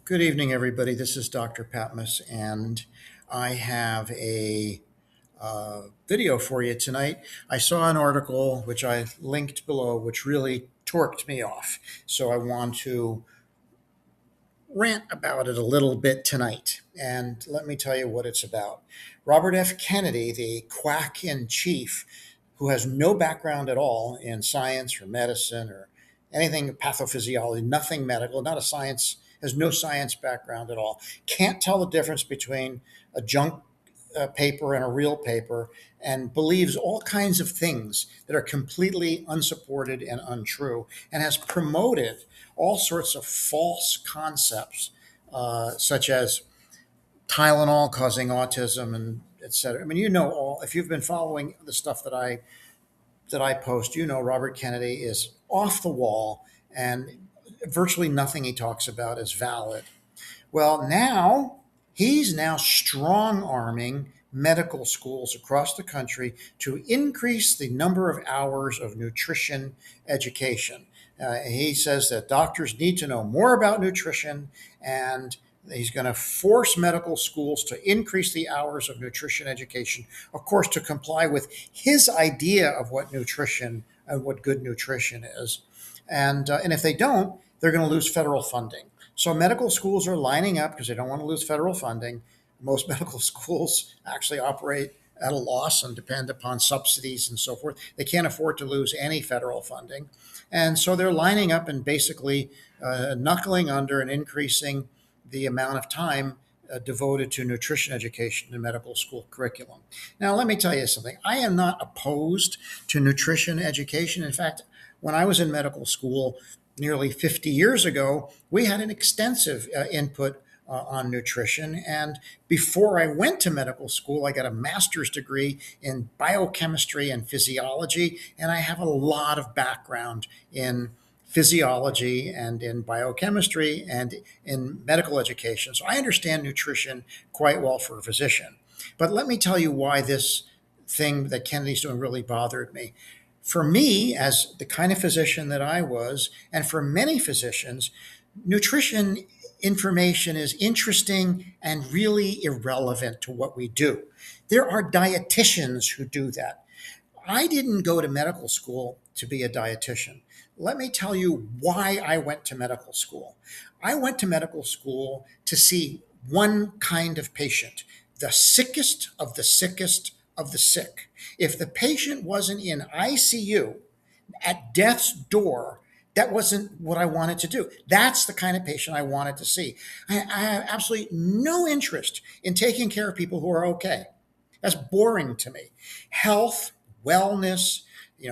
Good evening, everybody. This is Dr. Patmos, and I have a video for you tonight. I saw an article which I linked below, which really torqued me off. So I want to rant about it a little bit tonight. And let me tell you what it's about. Robert F. Kennedy, the quack in chief, who has no background at all in science or medicine or anything pathophysiology, nothing medical, not a science, has no science background at all, can't tell the difference between a junk paper and a real paper, and believes all kinds of things that are completely unsupported and untrue, and has promoted all sorts of false concepts, such as Tylenol causing autism and et cetera. I mean, all if you've been following the stuff that I post, Robert Kennedy is off the wall, and virtually nothing he talks about is valid. Well, he's now strong arming medical schools across the country to increase the number of hours of nutrition education. He says that doctors need to know more about nutrition, and he's going to force medical schools to increase the hours of nutrition education, of course, to comply with his idea of what nutrition and what good nutrition is. And if they don't, they're going to lose federal funding. So medical schools are lining up because they don't want to lose federal funding. Most medical schools actually operate at a loss and depend upon subsidies and so forth. They can't afford to lose any federal funding. And so they're lining up and basically knuckling under and increasing the amount of time devoted to nutrition education in medical school curriculum. Now, let me tell you something. I am not opposed to nutrition education. In fact, when I was in medical school nearly 50 years ago, we had an extensive input on nutrition. And before I went to medical school, I got a master's degree in biochemistry and physiology, and I have a lot of background in physiology and in biochemistry and in medical education. So I understand nutrition quite well for a physician. But let me tell you why this thing that Kennedy's doing really bothered me. For me, as the kind of physician that I was, and for many physicians, nutrition information is interesting and really irrelevant to what we do. There are dietitians who do that. I didn't go to medical school to be a dietitian. Let me tell you why I went to medical school. I went to medical school to see one kind of patient, the sickest of the sickest of the sick. If the patient wasn't in ICU at death's door, that wasn't what I wanted to do. That's the kind of patient I wanted to see. I have absolutely no interest in taking care of people who are okay. That's boring to me. Health, wellness,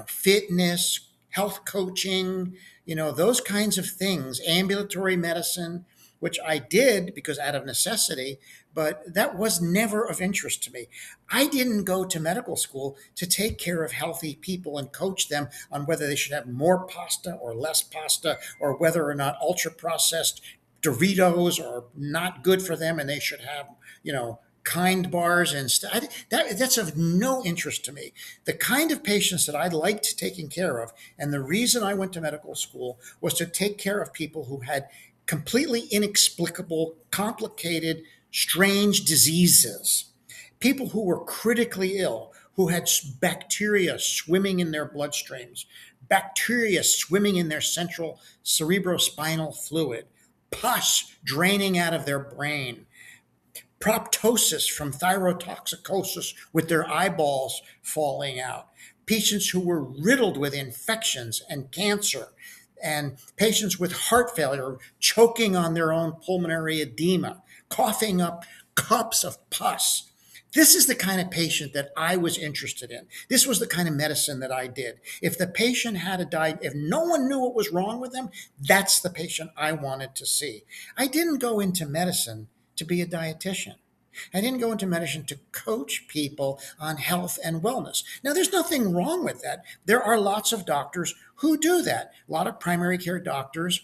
fitness, health coaching, those kinds of things, ambulatory medicine, which I did because out of necessity, but that was never of interest to me. I didn't go to medical school to take care of healthy people and coach them on whether they should have more pasta or less pasta, or whether or not ultra processed Doritos are not good for them and they should have, kind bars and stuff. That's of no interest to me. The kind of patients that I liked taking care of, and the reason I went to medical school, was to take care of people who had completely inexplicable, complicated, strange diseases. People who were critically ill, who had bacteria swimming in their bloodstreams, bacteria swimming in their central cerebrospinal fluid, pus draining out of their brain, proptosis from thyrotoxicosis with their eyeballs falling out, patients who were riddled with infections and cancer, and patients with heart failure choking on their own pulmonary edema, coughing up cups of pus. This is the kind of patient that I was interested in. This was the kind of medicine that I did. If the patient had a if no one knew what was wrong with them, that's the patient I wanted to see. I didn't go into medicine to be a dietitian. I didn't go into medicine to coach people on health and wellness. Now, there's nothing wrong with that. There are lots of doctors who do that. A lot of primary care doctors,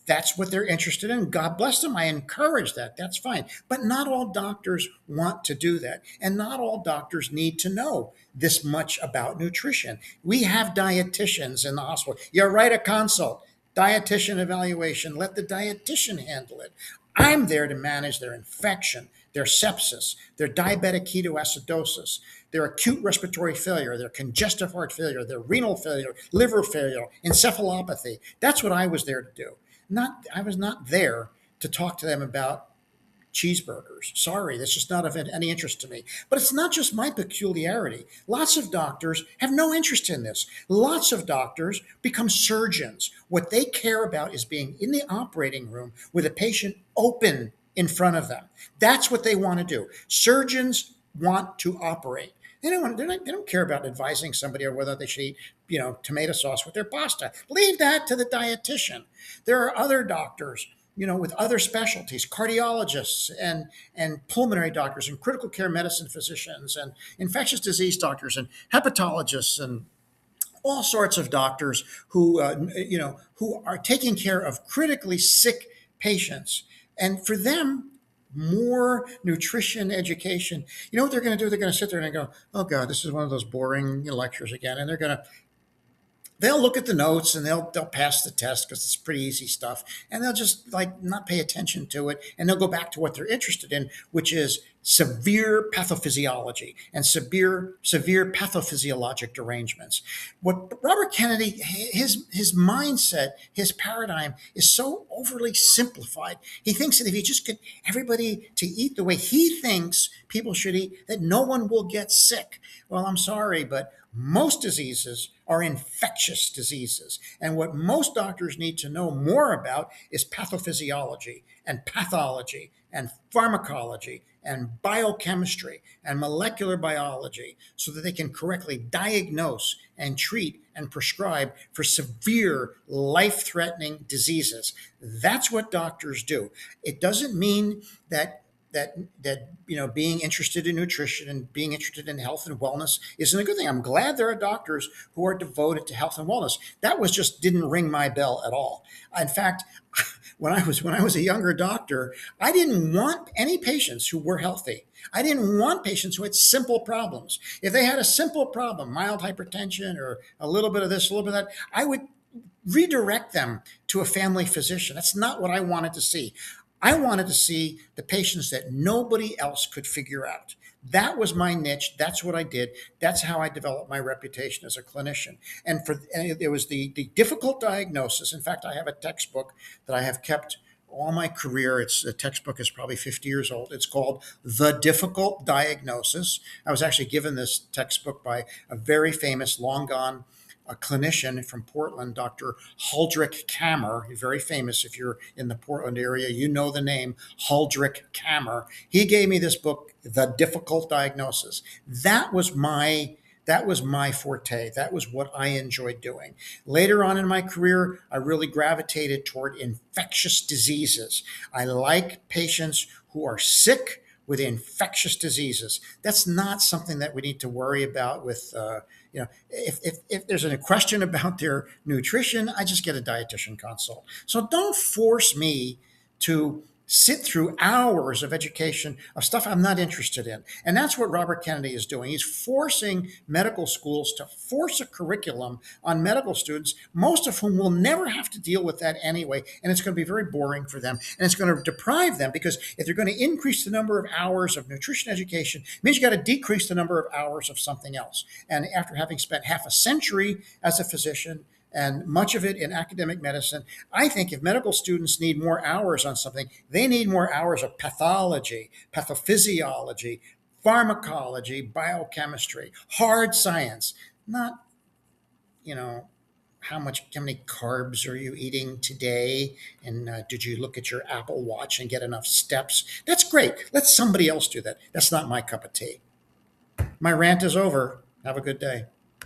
that's what they're interested in. God bless them. I encourage that. That's fine. But not all doctors want to do that. And not all doctors need to know this much about nutrition. We have dietitians in the hospital. You write a consult, dietitian evaluation, let the dietitian handle it. I'm there to manage their infection, their sepsis, their diabetic ketoacidosis, their acute respiratory failure, their congestive heart failure, their renal failure, liver failure, encephalopathy. That's what I was there to do. I was not there to talk to them about cheeseburgers. Sorry, that's just not of any interest to me. But it's not just my peculiarity. Lots of doctors have no interest in this. Lots of doctors become surgeons. What they care about is being in the operating room with a patient open in front of them. That's what they want to do. Surgeons want to operate. They don't care about advising somebody or whether they should eat, tomato sauce with their pasta. Leave that to the dietitian. There are other doctors, with other specialties, cardiologists and pulmonary doctors and critical care medicine physicians and infectious disease doctors and hepatologists and all sorts of doctors who are taking care of critically sick patients. And for them, more nutrition education. You know what they're going to do? They're going to sit there and go, "Oh God, this is one of those boring lectures again," and they'll look at the notes and they'll pass the test because it's pretty easy stuff, and they'll just like not pay attention to it, and they'll go back to what they're interested in, which is severe pathophysiology and severe pathophysiologic derangements. What Robert Kennedy, his mindset, his paradigm is so overly simplified. He thinks that if you just get everybody to eat the way he thinks people should eat, that no one will get sick. Well, I'm sorry, but most diseases are infectious diseases. And what most doctors need to know more about is pathophysiology and pathology and pharmacology and biochemistry and molecular biology so that they can correctly diagnose and treat and prescribe for severe life-threatening diseases. That's what doctors do. It doesn't mean that being interested in nutrition and being interested in health and wellness isn't a good thing. I'm glad there are doctors who are devoted to health and wellness. That was just didn't ring my bell at all. In fact, when I was a younger doctor, I didn't want any patients who were healthy. I didn't want patients who had simple problems. If they had a simple problem, mild hypertension or a little bit of this, a little bit of that, I would redirect them to a family physician. That's not what I wanted to see. I wanted to see the patients that nobody else could figure out. That was my niche. That's what I did. That's how I developed my reputation as a clinician. And it was the difficult diagnosis. In fact, I have a textbook that I have kept all my career. The textbook is probably 50 years old. It's called The Difficult Diagnosis. I was actually given this textbook by a very famous, long gone a clinician from Portland, Dr. Huldrych Kammer, very famous. If you're in the Portland area, you know the name Huldrych Kammer. He gave me this book, The Difficult Diagnosis. That was my forte. That was what I enjoyed doing. Later on in my career, I really gravitated toward infectious diseases. I like patients who are sick with infectious diseases. That's not something that we need to worry about with, if there's a question about their nutrition, I just get a dietitian consult. So don't force me to sit through hours of education of stuff I'm not interested in. And that's what Robert Kennedy is doing. He's forcing medical schools to force a curriculum on medical students, most of whom will never have to deal with that anyway. And it's going to be very boring for them. And it's going to deprive them, because if they're going to increase the number of hours of nutrition education, it means you got to decrease the number of hours of something else. And after having spent half a century as a physician, and much of it in academic medicine, I think if medical students need more hours on something, they need more hours of pathology, pathophysiology, pharmacology, biochemistry, hard science, not, how many carbs are you eating today? And did you look at your Apple Watch and get enough steps? That's great. Let somebody else do that. That's not my cup of tea. My rant is over. Have a good day.